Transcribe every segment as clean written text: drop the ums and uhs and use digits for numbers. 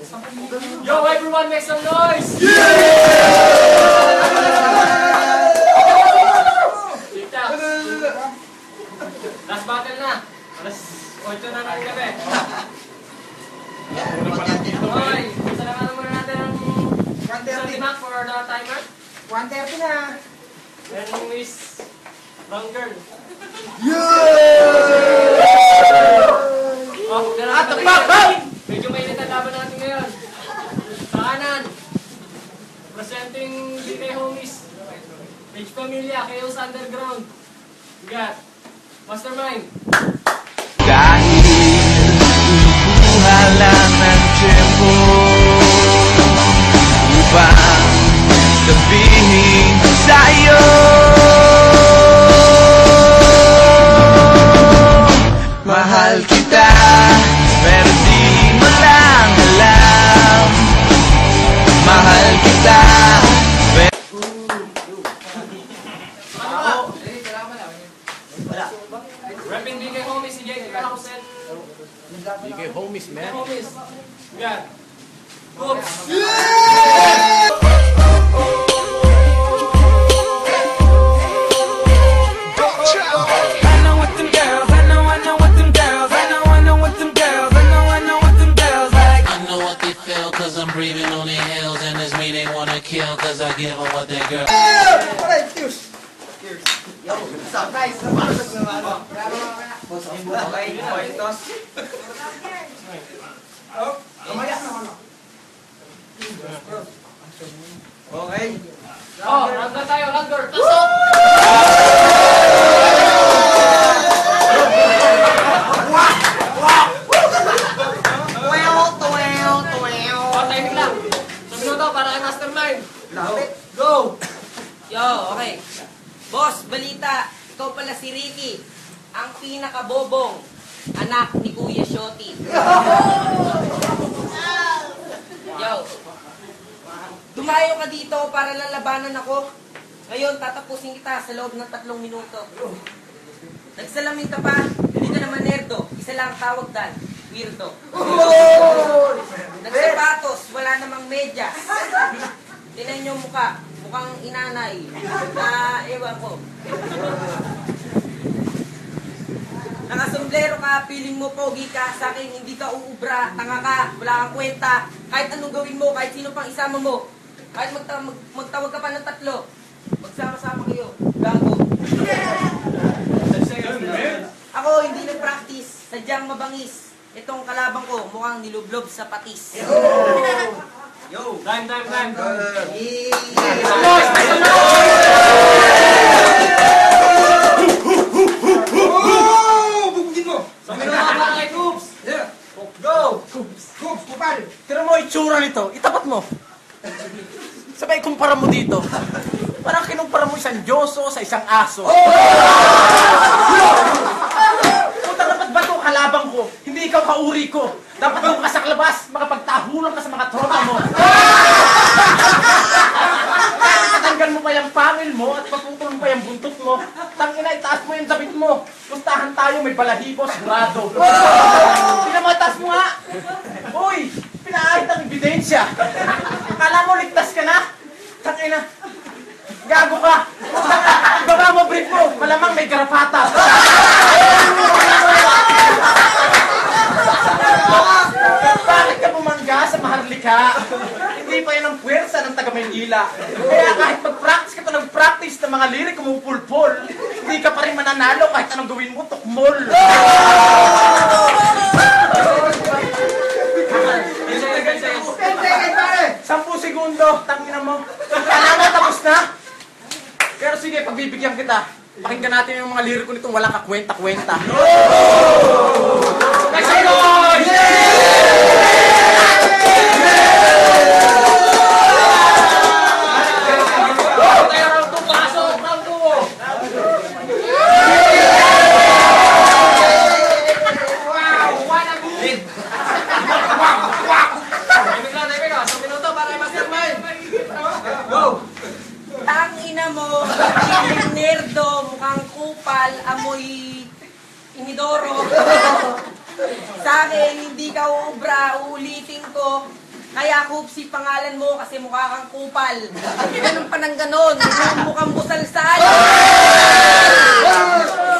Yo, everyone, make some noise! Last battle na. Alas 8 na ng gabi. Okay, salamat muna natin ang 1:30 mark for the timer. 1:30 na. And Miss Brown Girl. Medyo mainit ang laban natin ngayon. Sa kanan, presenting DK Homies, Page Pamilya, Chaos Underground. We got Mastermind. Dahil inukuha lang ng tiyempo upang sabihin sa'yo mahal kita, pero di mo lang alam. Mahal kita, pero Repping DK Homies, si Jake Kalausen. DK Homies, man. Homies. We got Oops. Cause I'm breathing on their hills and it's me they wanna kill cause I give them what they girl. Alright, cheers. Cheers. Yo, surprise. Okay, pointos. Oh, kamaya na ako. Okay. Oh, round na tayo, Randor. Pasok! Timing lang. Sa minuto para kay Mastermind. Go! Yo, okay. Boss, balita. Ikaw pala si Ricky. Ang pinakabobong anak ni Kuya Shoti. Yo. Dumayo ka dito para lalabanan ako. Ngayon, tatapusin kita sa loob ng 3 minuto. Nagsalamin ka pa, hindi ka naman nerdo. Isa lang ang tawag dan, weirdo. Nagsapatos, wala namang medyas. Tinan niyo mukha, mukhang inanay. Na, ewan ko. Nakasomblero ka, piling mo pogi ka, sa akin hindi ka uubra, tanga ka, wala kang kwenta. Kahit anong gawin mo, kahit sino pang isama mo. Kahit magtawag ka pa ng 3, magsama-sama kayo, gago. Ako hindi nag-practice, sadyang mabangis. Itong kalabang ko, mukhang nilublob sa patis. Yo! Time! Bubugin mo. Sa minuto para kay Coops. Go! Coops, kupal. Tira mo itsura nito, itapat mo. Sabay kumpara mo dito. Parang kinumpara mo isang Diyoso sa isang aso. Puta, dapat ba ito kalabang ko? Hindi ikaw kauri ko. Dapat doon ka sa labas, makapagtahulan ka sa mga tropa mo. Tatanggal mo pa yung pangil mo at paputol mo pa yung buntot mo. Tangina, itaas mo yung damit mo. Puntahan tayo, may balahibo, sigurado. Pinamataas mo nga. Uy, pinaahit ang ebidensya. Akala mo, ligtas ka na? Tangina, gago ka. Ibaba mo, brief mo. Malamang may garapata. Bakit ka bumangga sa Maharlika? Hindi pa yan ang puwersa ng taga-Maynila. Kaya kahit mag-practice ka pa ng-practice ng mga lirik kumupulpol, hindi ka pa rin mananalo kahit anong gawin mo, tukmol. 10 segundo, tangina mo. Kala mo tapos na? Pero sige, pagbibigyan kita. Pakinggan natin yung mga lirik ko nitong walang kakwenta-kwenta. Make some noise! Tayo round 2, pasok! Round 2! Wow! What a good! Timing lang. Sa minuto para kay Mastermind. Go! Tangina mo, piling nerdo, mukhang kupal, amoy inidoro. Sa akin, hindi ka uubra, uulitin ko. Kaya Kupsi pangalan mo kasi mukha kang kupal. Ganun pa ng ganun, mukhang busalsal.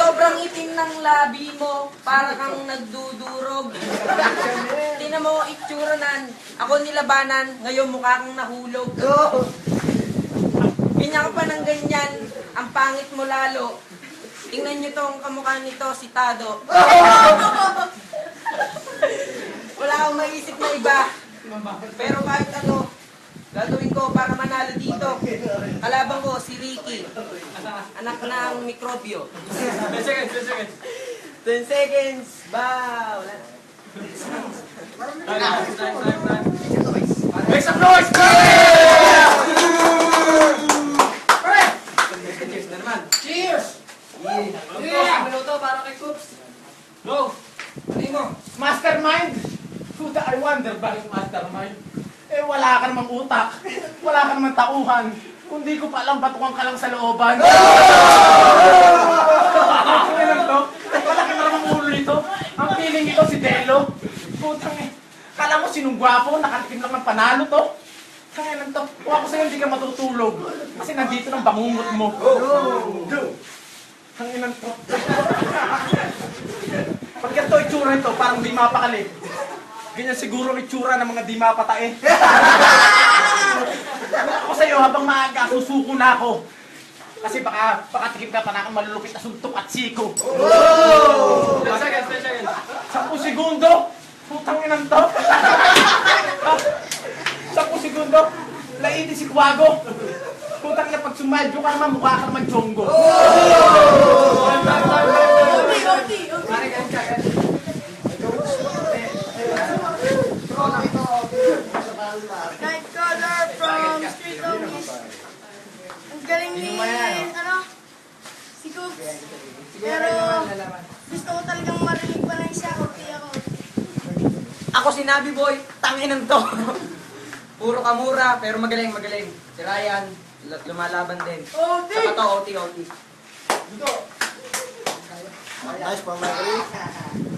Sobrang itim ng labi mo, para kang nagdudurog. Tingnan mo itsura nan, ako nilabanan, ngayon mukha kang nahulog. Ganyan ka pa ng ganyan, ang pangit mo lalo. Tingnan nyo tong kamukha nito, si Tado. Wala akong maisip na iba. Pero kahit ano, gagawin ko para manalo dito. Kalaban ko, si Ricky. Anak ng mikrobyo. 10 seconds, 10 seconds. 10 seconds. Ba, wala na. Time. Make some noise! Cheers na naman. Cheers! Yeah! Minuto para kay Coops. Go! Ano mo? Mastermind! Kuda, I wonder bakit mastermind? Eh, wala ka namang utak. Wala ka namang tauhan. Kundi ko pa alam, batukan ka lang sa looban. Ano lang to? Malaki na namang ulo nito. Ang feeling ito si Delo. Putang eh. Kala mo sinong gwapo, nakatikim lang ng panalo to. Kaya lang to. Kung ako sa'yo, hindi ka matutulog. Kasi nandito ng bangungot mo. Ang ilan to. Pag ganito itsura nito, parang di mapakali. Ganyan siguro ang itsura ng mga di mapatae. Ako sa'yo, habang maaga, susuko na ako. Kasi baka tikim ka pa na akong malulupit na suntok at siko. 10 seconds, 10 seconds. 10 segundo? Putang inang to. 10 segundo? Laiti si Kwago. Putang ina, pag sumadyo ka naman, mukha ka naman Chongo. Nightcrawler from Street Zombies. Ang galing ni, si Coops. Pero, gusto ko talagang marinig pa ng isa, okay ako. Ako si Nabi Boy, tanginan to. Puro kamura, pero magaling. Si Ryan, lumalaban din. Saka to, OT. Nice pa, Mary.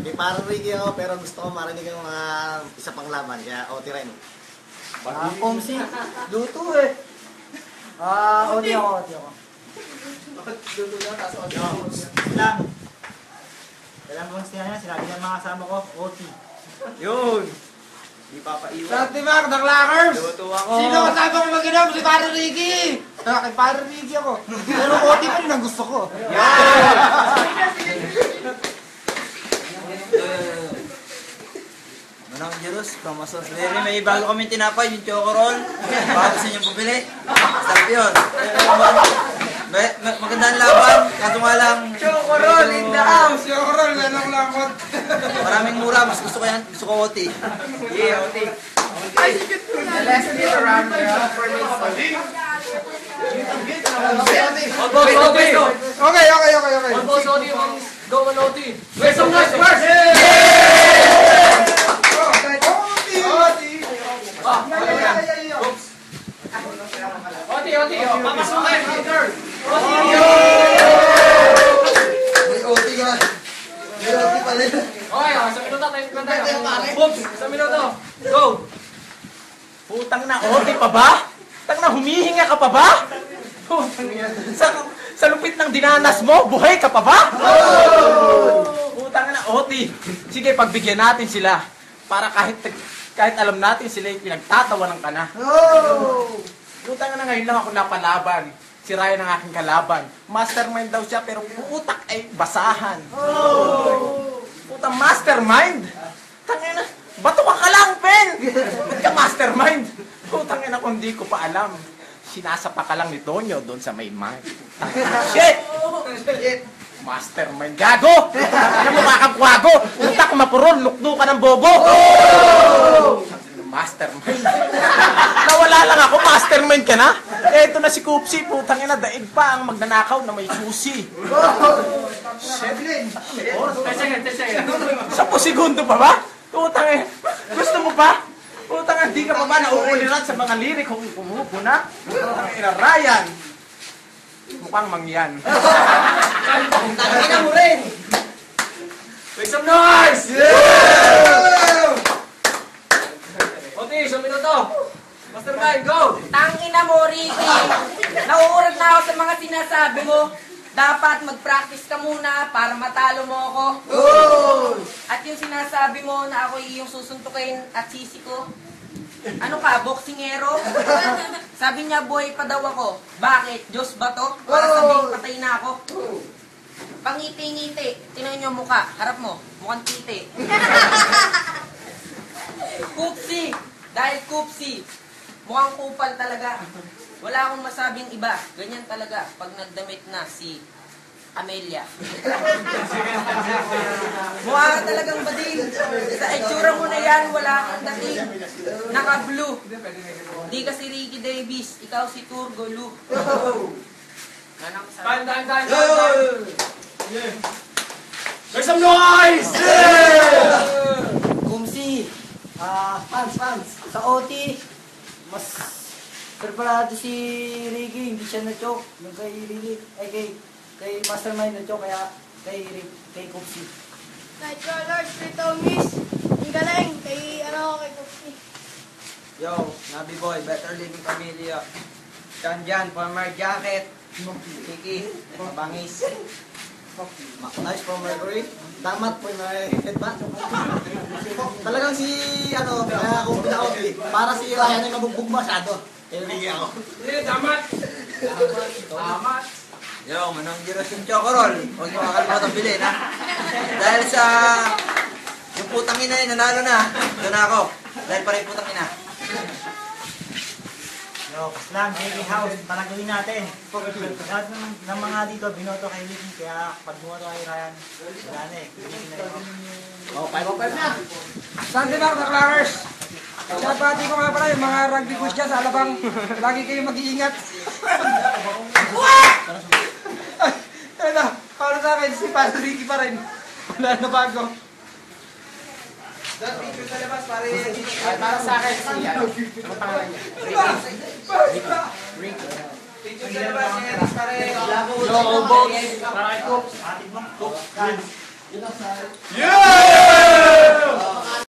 Di parang Ricky ako, pero gusto ko marinig ang mga isa pang laban. Kaya OT rin. Pomsi. Luto eh. OT ako. Lang. Kailan mo sinabi ng mga kasama ko, OT. Yun. Di papaiwan. Santi Mark, the Clackers. Luto ako. Sino kasama ko mag-inom? Si Pare Ricky. Kay Pare Ricky ako. Pero OT pa rin ang gusto ko. Manang Jerus, promosos. Larry, may bago kami tinapay, yung choco roll. Bago sa inyong bumili. Sarap yun. Magandang laban, kaso nga lang... Choco roll in the house. Choco roll, ganang lakot. Maraming mura, mas gusto ko yan. Gusto ko OT. Yeah, OT. The lesson is around for me. Okay. One boss OT, one go on OT. Make some noise first! OT. Papasok kayo, counter. May OT ka. May OT pala yun. Okay, sa minuto tayo. Oops, sa minuto. Go! Putang na, OT pa ba? Tang na, humihinga ka pa ba? Putang yan. Sa lupit ng dinanas mo, buhay ka pa ba? Putang na, OT. Sige, pagbigyan natin sila. Para kahit alam natin sila yung pinagtatawanan ka na. Putang na, ngayon lang ako napalaban. Si Ryan ang aking kalaban. Mastermind daw siya, pero utak ay basahan. Putang mastermind? Tangina, bato ka lang, pen! Ba't ka mastermind? Putang ina kung di ko pa alam. Sinasapa ka lang ni Tonyo doon sa may mind. Shit! Mastermind, gago! Ano mo kakapwago? Utak mapuron, lukdo ka ng bobo! Mastermind. Nawala lang ako, mastermind ka na? Eto na si Kupsi, putang ina, daig pa ang magnanakaw na may susi. 10 seconds. 10 segundo pa ba? Putang ina, gusto mo pa? Putang ina, di ka pa ba nauuliran sa mga lirik kung pumupo na? Putang ina, Ryan. Mukhang mangyan. Tangina mo rin. Make some noise! OT, sa minuto. sinasabi mo, dapat mag-practice ka muna para matalo mo ako. At yung sinasabi mo na ako yung susuntukin at sisi ko, ano ka, boksingero? Sabi niya, boy pa daw ako. Bakit? Diyos ba to? Para sabihin patay na ako. Pangiti-ngiti. Tingnan niyo mukha. Harap mo. Mukhang titi. Kupsi. Dahil kupsi. Mukhang kupal talaga. Wala akong masabing iba. Ganyan talaga pag nagdamit na si Amelia. Mukha ka talagang bading. Sa itsura mo na yan, wala kang dating. Naka-blue. Di ka si Ricky Davis, ikaw si Turgo Lu. There's some noise! Kumsi, fans, sa OT, mas preparado si Ricky, hindi siya na-choke. Yung kay Ricky, ay kay Mastermind na-choke, kaya kay Kumsi. Nightcrawlers, Street Homies. Ang galing. Kay Kupsi. Yo, Nabi Boy, Better Living Familia. Jan, former jacket. Kiki, bangis. Nice from Mercury. Damat po na headband. Talagang si, kaya ako pinaot eh. Para si Ryan ay mabugbog masyado. Kaya hindi ako. Damat. Yo, manong giros yung chocorol. Huwag niyo makakalimutan bilhin, ha? Dahil sa yung putang ina yun, nanalo na. Doon na ako. Dahil pa rin putang ina. Yo, Kaslang, JK House, palagawin natin. Lahat ng mga dito, binoto kay Ricky, kaya pag bumoto kay Ryan, wala na eh. Ricky na rin. Oh, 5-5 na. Sunday na, the Clangers. Sabati ko nga pala yung mga rugby coach dyan sa Alabang. Lagi kayo mag-iingat. Ay na, para sa akin, si Pastor Ricky pa rin. Wala na bago. Doon, picture sa labas, para sa akin, si ano pangalan niya? Ricky. Picture sa labas, Eris pa rin. Yo, box. Para kay Coops. Atid mo. Yeah!